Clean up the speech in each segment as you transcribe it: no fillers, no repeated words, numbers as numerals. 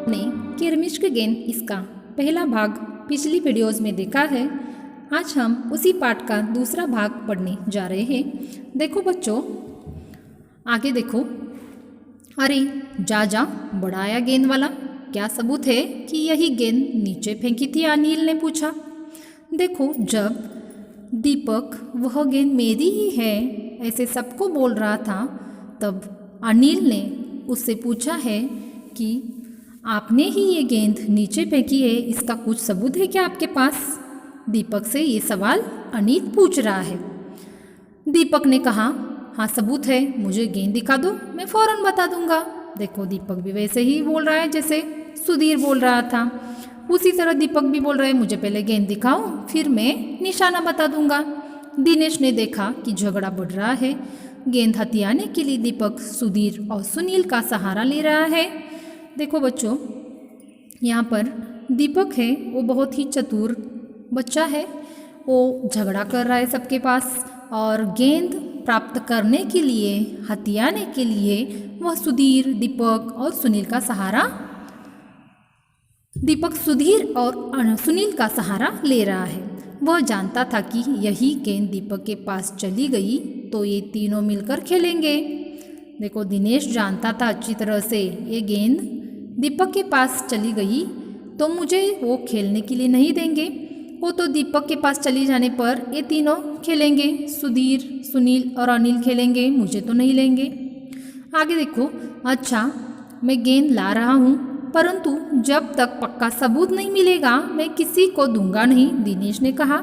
ने किरमिश के गेंद इसका पहला भाग पिछली वीडियोस में देखा है। आज हम उसी पाठ का दूसरा भाग पढ़ने जा रहे हैं। देखो बच्चों, आगे देखो। अरे जा जा, बड़ा आया गेंद वाला, क्या सबूत है कि यही गेंद नीचे फेंकी थी? अनिल ने पूछा। देखो, जब दीपक वह गेंद मेरी ही है ऐसे सबको बोल रहा था, तब अनिल ने उससे पूछा है कि आपने ही ये गेंद नीचे फेंकी है, इसका कुछ सबूत है क्या आपके पास? दीपक से ये सवाल अनिल पूछ रहा है। दीपक ने कहा, हाँ सबूत है, मुझे गेंद दिखा दो, मैं फौरन बता दूंगा। देखो, दीपक भी वैसे ही बोल रहा है जैसे सुधीर बोल रहा था। उसी तरह दीपक भी बोल रहा है, मुझे पहले गेंद दिखाओ, फिर मैं निशाना बता दूंगा। दिनेश ने देखा कि झगड़ा बढ़ रहा है। गेंद हथियाने के लिए दीपक सुधीर और सुनील का सहारा ले रहा है। देखो बच्चों, यहाँ पर दीपक है, वो बहुत ही चतुर बच्चा है। वो झगड़ा कर रहा है सबके पास और गेंद प्राप्त करने के लिए, हथियाने के लिए वह सुधीर, दीपक और सुनील का सहारा सुनील का सहारा ले रहा है। वह जानता था कि यही गेंद दीपक के पास चली गई तो ये तीनों मिलकर खेलेंगे। देखो, दिनेश जानता था अच्छी तरह से ये गेंद दीपक के पास चली गई तो मुझे वो खेलने के लिए नहीं देंगे। वो तो दीपक के पास चली जाने पर ये तीनों खेलेंगे, सुधीर, सुनील और अनिल खेलेंगे, मुझे तो नहीं लेंगे। आगे देखो। अच्छा, मैं गेंद ला रहा हूँ, परंतु जब तक पक्का सबूत नहीं मिलेगा मैं किसी को दूंगा नहीं, दिनेश ने कहा।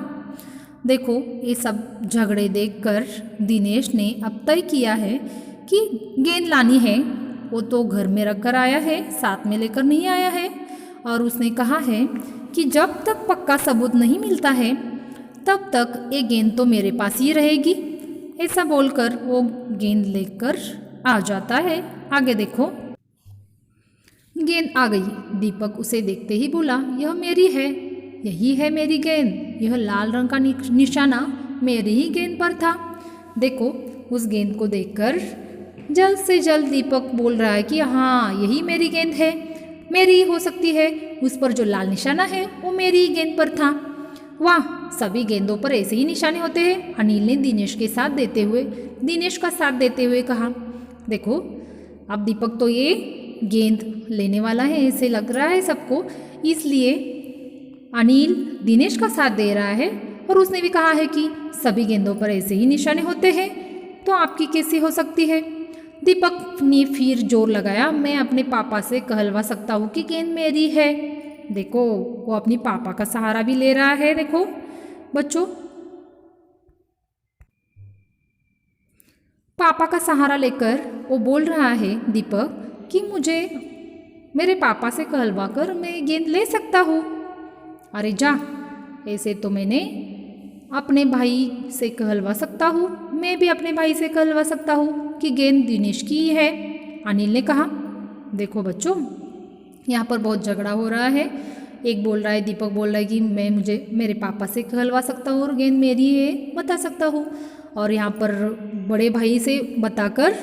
देखो, ये सब झगड़े देखकर दिनेश ने अब तय किया है कि गेंद लानी है। वो तो घर में रख कर आया है, साथ में लेकर नहीं आया है। और उसने कहा है कि जब तक पक्का सबूत नहीं मिलता है तब तक ये गेंद तो मेरे पास ही रहेगी। ऐसा बोलकर वो गेंद लेकर आ जाता है। आगे देखो। गेंद आ गई। दीपक उसे देखते ही बोला, यह मेरी है, यही है मेरी गेंद। यह लाल रंग का निशाना मेरी ही गेंद पर था। देखो, उस गेंद को देखकर जल्द से जल्द दीपक बोल रहा है कि हाँ, यही मेरी गेंद है, मेरी ही हो सकती है। उस पर जो लाल निशाना है वो मेरी ही गेंद पर था। वाह, सभी गेंदों पर ऐसे ही निशाने होते हैं, अनिल ने दिनेश का साथ देते हुए कहा। देखो, अब दीपक तो ये गेंद लेने वाला है ऐसे लग रहा है सबको, इसलिए अनिल दिनेश का साथ दे रहा है। और उसने भी कहा है कि सभी गेंदों पर ऐसे ही निशाने होते हैं, तो आपकी कैसी हो सकती है? दीपक ने फिर जोर लगाया, मैं अपने पापा से कहलवा सकता हूँ कि गेंद मेरी है। देखो, वो अपनी पापा का सहारा भी ले रहा है। देखो बच्चों, पापा का सहारा लेकर वो बोल रहा है दीपक कि मुझे मेरे पापा से कहलवा कर मैं गेंद ले सकता हूँ। अरे जा, ऐसे तो मैंने अपने भाई से कहलवा सकता हूँ, मैं भी अपने भाई से कहलवा सकता हूँ कि गेंद दिनेश की ही है, अनिल ने कहा। देखो बच्चों, यहाँ पर बहुत झगड़ा हो रहा है। एक बोल रहा है, दीपक बोल रहा है कि मुझे मेरे पापा से कहलवा सकता हूँ और गेंद मेरी है, बता सकता हूँ। और यहाँ पर बड़े भाई से बताकर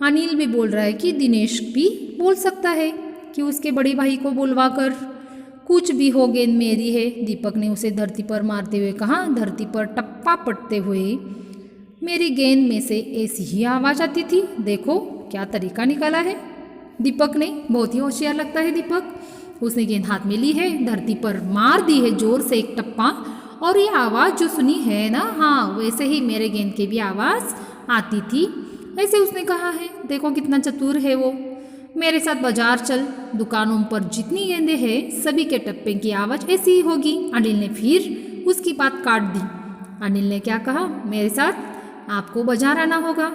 अनिल भी बोल रहा है कि दिनेश भी बोल सकता है कि उसके बड़े भाई को बुलवा कर कुछ भी हो, गेंद मेरी है। दीपक ने उसे धरती पर मारते हुए कहा, धरती पर टप्पा पड़ते हुए मेरी गेंद में से ऐसी ही आवाज़ आती थी। देखो क्या तरीका निकाला है दीपक ने, बहुत ही होशियार लगता है दीपक। उसने गेंद हाथ में ली है, धरती पर मार दी है जोर से एक टप्पा, और ये आवाज़ जो सुनी है ना, हाँ वैसे ही मेरे गेंद की भी आवाज़ आती थी, ऐसे उसने कहा है। देखो कितना चतुर है वो। मेरे साथ बाजार चल, दुकानों पर जितनी गेंदें हैं सभी के टप्पे की आवाज़ ऐसी ही होगी। अनिल ने फिर उसकी बात काट दी। अनिल ने क्या कहा, मेरे साथ आपको बाजार आना होगा,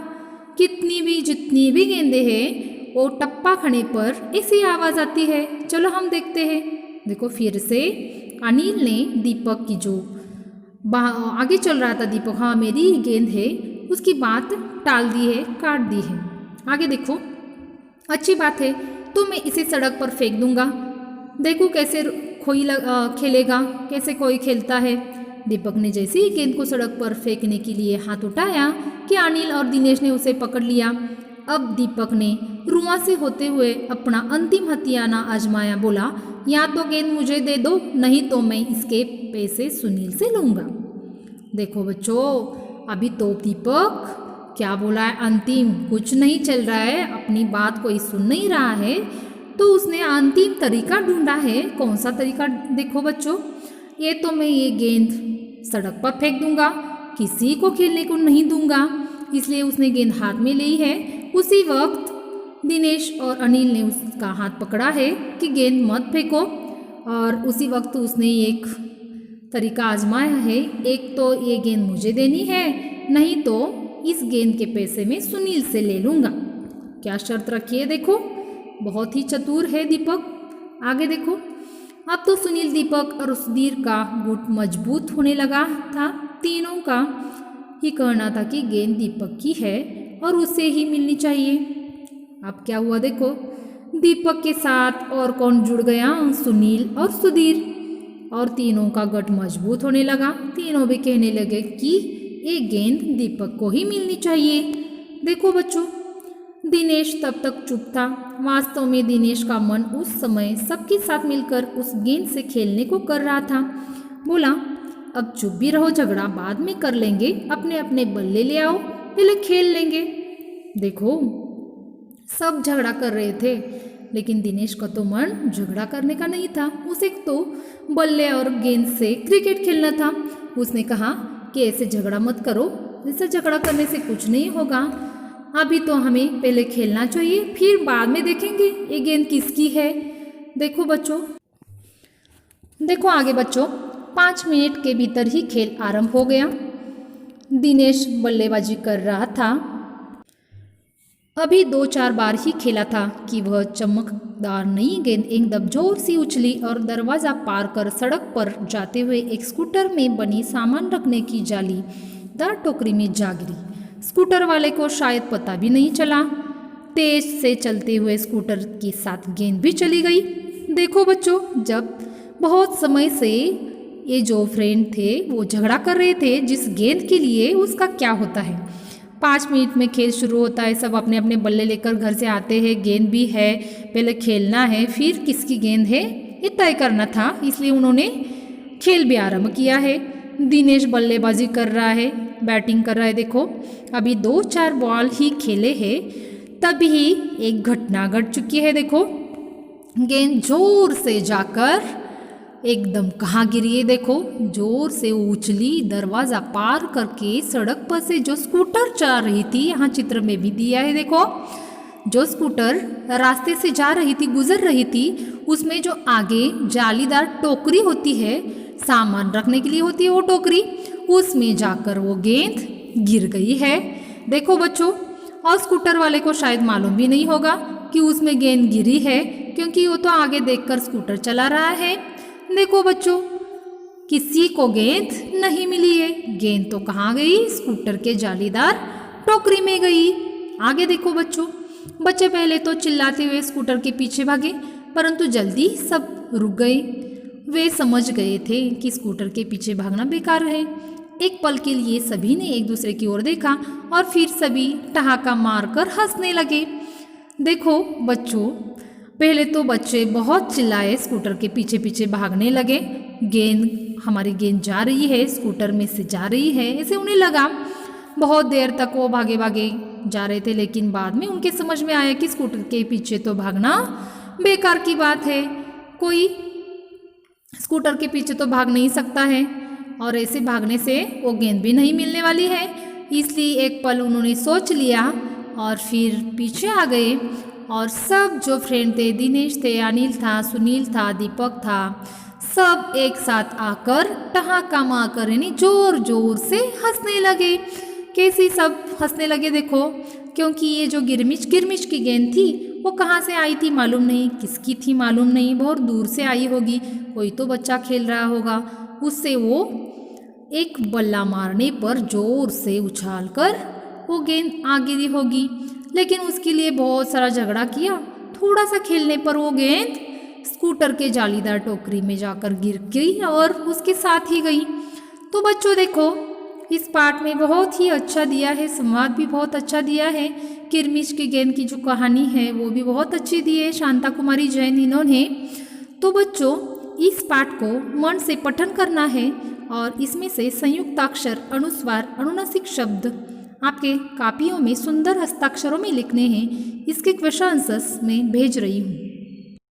जितनी भी गेंदें हैं वो टप्पा खाने पर ऐसी आवाज़ आती है, चलो हम देखते हैं। देखो, फिर से अनिल ने दीपक की जो आगे चल रहा था दीपक, हाँ मेरी गेंद है, उसकी बात टाल दी है, काट दी है। आगे देखो, अच्छी बात है तो मैं इसे सड़क पर फेंक दूंगा, देखो कैसे कोई खेलेगा, कैसे कोई खेलता है। दीपक ने जैसे ही गेंद को सड़क पर फेंकने के लिए हाथ उठाया कि अनिल और दिनेश ने उसे पकड़ लिया। अब दीपक ने रुआं से होते हुए अपना अंतिम हथियाना आजमाया। बोला, या तो गेंद मुझे दे दो, नहीं तो मैं इसके पैसे सुनील से लूँगा। देखो बच्चों, अभी तो दीपक क्या बोला है, अंतिम कुछ नहीं चल रहा है, अपनी बात कोई सुन नहीं रहा है, तो उसने अंतिम तरीका ढूंढा है। कौन सा तरीका देखो बच्चों, ये तो मैं ये गेंद सड़क पर फेंक दूंगा, किसी को खेलने को नहीं दूंगा, इसलिए उसने गेंद हाथ में ली है। उसी वक्त दिनेश और अनिल ने उसका हाथ पकड़ा है कि गेंद मत फेंको, और उसी वक्त उसने एक तरीका आजमाया है, एक तो ये गेंद मुझे देनी है, नहीं तो इस गेंद के पैसे मैं सुनील से ले लूँगा। क्या शर्त रखी है देखो, बहुत ही चतुर है दीपक। आगे देखो, अब तो सुनील, दीपक और सुधीर का गुट मजबूत होने लगा था। तीनों का ही कहना था कि गेंद दीपक की है और उसे ही मिलनी चाहिए। अब क्या हुआ देखो, दीपक के साथ और कौन जुड़ गया, सुनील और सुधीर, और तीनों का गठ मजबूत होने लगा। तीनों भी कहने लगे कि ये गेंद दीपक को ही मिलनी चाहिए। देखो बच्चों, दिनेश तब तक चुप था। वास्तव में दिनेश का मन उस समय सबके साथ मिलकर उस गेंद से खेलने को कर रहा था। बोला, अब चुप भी रहो, झगड़ा बाद में कर लेंगे, अपने अपने बल्ले ले आओ, पहले खेल लेंगे। देखो, सब झगड़ा कर रहे थे, लेकिन दिनेश का तो मन झगड़ा करने का नहीं था। उसे तो बल्ले और गेंद से क्रिकेट खेलना था। उसने कहा कि ऐसे झगड़ा मत करो, ऐसे झगड़ा करने से कुछ नहीं होगा, अभी तो हमें पहले खेलना चाहिए, फिर बाद में देखेंगे ये गेंद किसकी है। देखो बच्चों, देखो आगे बच्चों, 5 मिनट के भीतर ही खेल आरंभ हो गया। दिनेश बल्लेबाजी कर रहा था। अभी 2-4 बार ही खेला था कि वह चमकदार नई गेंद एकदम जोर से उछली और दरवाज़ा पार कर सड़क पर जाते हुए एक स्कूटर में बनी सामान रखने की जालीदार टोकरी में जा गिरी। स्कूटर वाले को शायद पता भी नहीं चला। तेज से चलते हुए स्कूटर के साथ गेंद भी चली गई। देखो बच्चों, जब बहुत समय से ये जो फ्रेंड थे वो झगड़ा कर रहे थे जिस गेंद के लिए, उसका क्या होता है, 5 मिनट में खेल शुरू होता है, सब अपने अपने बल्ले लेकर घर से आते हैं, गेंद भी है, पहले खेलना है, फिर किसकी गेंद है ये तय करना था, इसलिए उन्होंने खेल भी आरंभ किया है। दिनेश बल्लेबाजी कर रहा है, बैटिंग कर रहा है। देखो, अभी 2-4 बॉल ही खेले हैं, तभी एक घटना घट चुकी है। देखो, गेंद जोर से जाकर एकदम कहाँ गिरी है, देखो, जोर से उछली, दरवाज़ा पार करके सड़क पर से जो स्कूटर चला रही थी, यहाँ चित्र में भी दिया है, देखो, जो स्कूटर रास्ते से जा रही थी, गुजर रही थी, उसमें जो आगे जालीदार टोकरी होती है, सामान रखने के लिए होती है वो टोकरी, उसमें जाकर वो गेंद गिर गई है। देखो बच्चों, और स्कूटर वाले को शायद मालूम भी नहीं होगा कि उसमें गेंद गिरी है, क्योंकि वो तो आगे देखकर स्कूटर चला रहा है। देखो बच्चों, किसी को गेंद नहीं मिली है। गेंद तो कहाँ गई, स्कूटर के जालीदार टोकरी में गई। आगे देखो बच्चों, बच्चे पहले तो चिल्लाते हुए स्कूटर के पीछे भागे, परंतु जल्दी सब रुक गए। वे समझ गए थे कि स्कूटर के पीछे भागना बेकार है। एक पल के लिए सभी ने एक दूसरे की ओर देखा और फिर सभी ठहाका मारकर हंसने लगे। देखो बच्चों, पहले तो बच्चे बहुत चिल्लाए, स्कूटर के पीछे पीछे भागने लगे, हमारी गेंद जा रही है, स्कूटर में से जा रही है, ऐसे उन्हें लगा। बहुत देर तक वो भागे भागे जा रहे थे, लेकिन बाद में उनके समझ में आया कि स्कूटर के पीछे तो भागना बेकार की बात है, कोई स्कूटर के पीछे तो भाग नहीं सकता है, और ऐसे भागने से वो गेंद भी नहीं मिलने वाली है। इसलिए एक पल उन्होंने सोच लिया और फिर पीछे आ गए, और सब जो फ्रेंड थे, दिनेश थे, अनिल था, सुनील था, दीपक था, सब एक साथ आकर ठहाका मारकर यानी जोर जोर से हंसने लगे। कैसे सब हंसने लगे देखो, क्योंकि ये जो गिरमिच गिरमिच की गेंद थी वो कहाँ से आई थी मालूम नहीं, किसकी थी मालूम नहीं, बहुत दूर से आई होगी, कोई तो बच्चा खेल रहा होगा, उससे वो एक बल्ला मारने पर जोर से उछालकर वो गेंद आ गिरी होगी। लेकिन उसके लिए बहुत सारा झगड़ा किया, थोड़ा सा खेलने पर वो गेंद स्कूटर के जालीदार टोकरी में जाकर गिर गई और उसके साथ ही गई। तो बच्चों देखो, इस पाठ में बहुत ही अच्छा दिया है, संवाद भी बहुत अच्छा दिया है। किरमिच की गेंद की जो कहानी है वो भी बहुत अच्छी दी है शांता कुमारी जैन इन्होंने। तो बच्चों, इस पाठ को मन से पठन करना है और इसमें से संयुक्ताक्षर, अनुस्वार, अनुनासिक शब्द आपके कापियों में सुंदर हस्ताक्षरों में लिखने हैं। इसके क्वेश्चन आंसर्स में भेज रही हूँ।